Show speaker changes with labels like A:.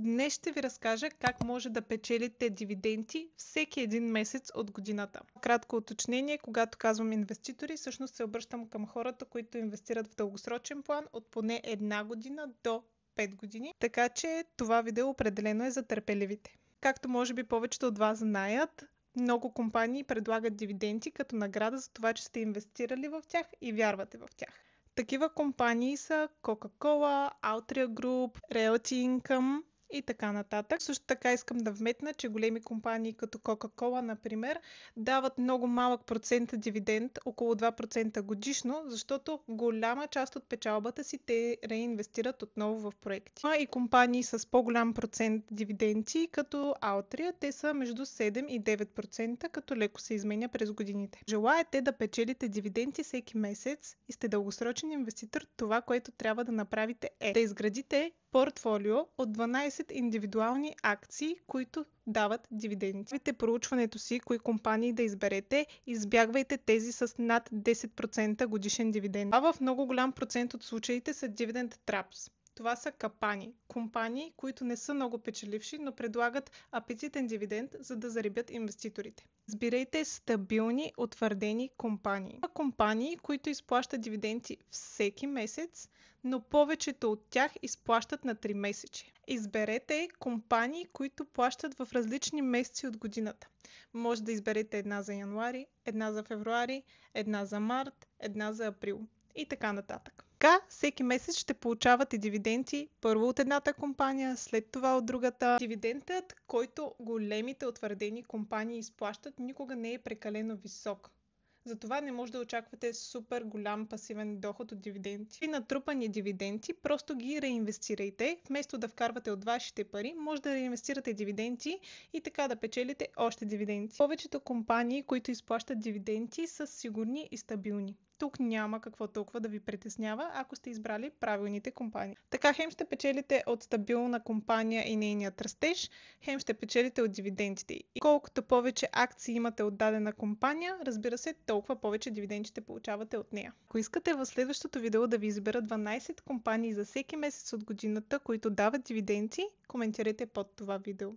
A: Днес ще ви разкажа как може да печелите дивиденти всеки един месец от годината. Кратко уточнение, когато казвам инвеститори, всъщност се обръщам към хората, които инвестират в дългосрочен план от поне една година до 5 години. Така че това видео определено е за търпеливите. Както може би повечето от вас знаят, много компании предлагат дивиденти като награда за това, че сте инвестирали в тях и вярвате в тях. Такива компании са Coca-Cola, Altria Group, Realty Income и така нататък. Също така искам да вметна, че големи компании като Coca-Cola, например, дават много малък процент дивиденд, около 2% годишно, защото голяма част от печалбата си те реинвестират отново в проекти. И компании с по-голям процент дивиденти, като Altria, те са между 7 и 9%, като леко се изменя през годините. Желаете да печелите дивиденти всеки месец и сте дългосрочен инвеститор, това, което трябва да направите е да изградите портфолио от 12 индивидуални акции, които дават дивиденти. Вижте проучването си, кои компании да изберете, избягвайте тези с над 10% годишен дивиденд. А в много голям процент от случаите са dividend traps. Това са капани. Компании, които не са много печеливши, но предлагат апетитен дивиденд, за да зарибят инвеститорите. Избирайте стабилни, утвърдени компании. Компании, които изплащат дивиденти всеки месец, но повечето от тях изплащат на 3 месече. Изберете компании, които плащат в различни месеци от годината. Може да изберете една за януари, една за февруари, една за март, една за април и така нататък. Така, всеки месец ще получавате дивиденти първо от едната компания, след това от другата. Дивидендът, който големите утвърдени компании изплащат, никога не е прекалено висок. Затова не може да очаквате супер голям пасивен доход от дивиденти. При натрупани дивиденти просто ги реинвестирайте. Вместо да вкарвате от вашите пари, може да реинвестирате дивиденти и така да печелите още дивиденти. Повечето компании, които изплащат дивиденти, са сигурни и стабилни. Тук няма какво толкова да ви притеснява, ако сте избрали правилните компании. Така хем ще печелите от стабилна компания и нейният растеж, хем ще печелите от дивидендите. И колкото повече акции имате от дадена компания, разбира се, толкова повече дивиденти ще получавате от нея. Ако искате в следващото видео да ви избера 12 компании за всеки месец от годината, които дават дивиденти, коментирайте под това видео.